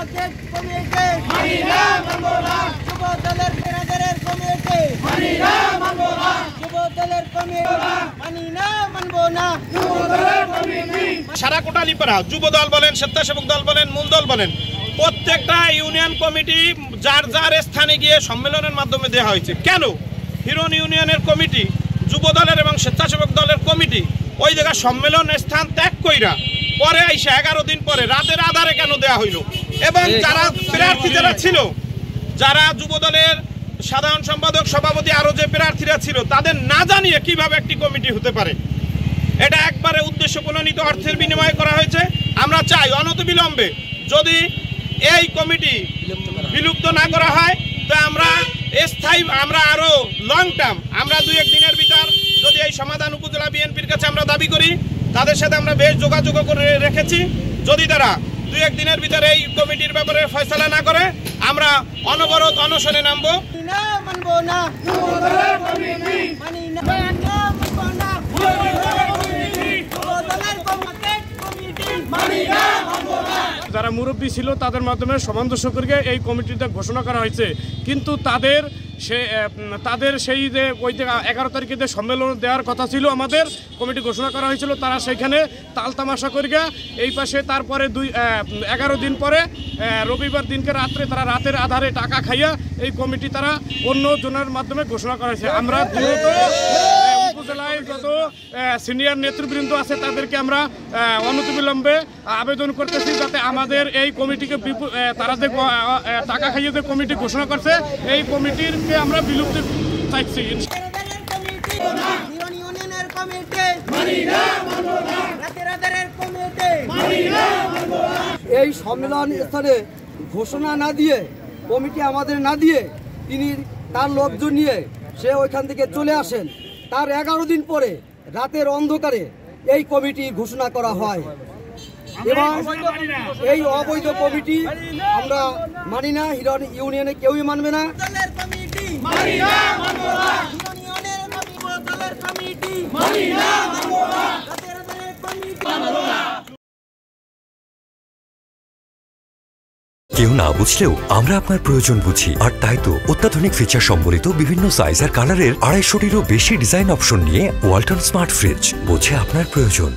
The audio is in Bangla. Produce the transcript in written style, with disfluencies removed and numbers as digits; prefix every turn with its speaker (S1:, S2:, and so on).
S1: মার্কেট কমিটি মানি না মানব না, যুব দলের ব্রাদারের কমিটি মানি না মানব না, যুব দলের কমিটি মানি না মানব না, যুব দলের কমিটি।
S2: সারা কোটালীপাড়া যুব দল বলেন, স্বেচ্ছাসেবক দল বলেন, মূল দল বলেন, প্রত্যেকটা ইউনিয়ন কমিটি যার যার স্থানে গিয়ে সম্মেলনের মাধ্যমে দেওয়া হয়েছে। কেন হিরন ইউনিয়নের কমিটি, যুব দলের এবং স্বেচ্ছাসেবক দলের কমিটি ওই জায়গায় সম্মেলন স্থান ত্যাগ কইরা পরে আইসা 11 দিন পরে রাতের আধারে কেন দেয়া হইল? এবং যারা প্রার্থী যারা ছিল, যারা যুব দলের সাধারণ সম্পাদক, সভাপতি, আরো যে প্রার্থীরা ছিল, তাদের না জানিয়ে কিভাবে একটি কমিটি হতে পারে? এটা একবারে উদ্দেশ্য প্রণোদিত অর্থের বিনিময়ে করা হয়েছে। আমরা চাই অনতিবিলম্বে যদি এই কমিটি বিলুপ্ত না করা হয়, তো আমরা স্থায়ী, আমরা আরো লং টার্ম, আমরা 2-1 দিনের ভিতর যদি এই সমাধান উপজেলা বিএনপির কাছে আমরা দাবি করি, তাদের সাথে আমরা বেশ যোগাযোগ করে রেখেছি। যদি তারা 2-1 দিনের ভিতরে এই কমিটির ব্যাপারে ফয়সালা না করে, আমরা অনবরত অনশনে নামবো।
S3: যারা মুরব্বী ছিল তাদের মাধ্যমে সামঞ্জস্য করে এই কমিটিটা ঘোষণা করা হয়েছে, কিন্তু তাদের সেই যে ওই যে 11 তারিখে যে সম্মেলন দেওয়ার কথা ছিল, আমাদের কমিটি ঘোষণা করা হয়েছিল, তারা সেখানে তালতামাশা করে এই পাশে তারপরে 11 দিন পরে রবিবার দিনকে রাত্রে তারা রাতের আধারে টাকা খাইয়া এই কমিটি তারা অন্য জনের মাধ্যমে ঘোষণা করা হয়েছে। আমরা দ্রুত উপজেলায় যত সিনিয়র নেতৃবৃন্দ আছে তাদেরকে আমরা অনতিবিলম্বে আবেদন করতেছি যাতে আমাদের এই কমিটিকে তারা যে টাকা খাইয়ে যে কমিটি ঘোষণা করছে, এই কমিটিকে আমরা বিলুপ্তি চাইছি।
S4: এই সম্মেলন স্থলে ঘোষণা না দিয়ে, কমিটি আমাদের না দিয়ে, তিনি তার লোকজন নিয়ে সে ওইখান থেকে চলে আসেন। তার 11 দিন পরে রাতের অন্ধকারে এই কমিটি ঘোষণা করা হয় এবং এই অবৈধ কমিটি আমরা মানি না, হিরন ইউনিয়নে কেউই মানবে না।
S5: কেউ না বুঝলেও আমরা আপনার প্রয়োজন বুঝি, আর তাই তো অত্যাধুনিক ফিচার সম্বলিত বিভিন্ন সাইজ আর কালারের 250টিরও বেশি ডিজাইন অপশন নিয়ে ওয়ালটন স্মার্ট ফ্রিজ বোঝে আপনার প্রয়োজন।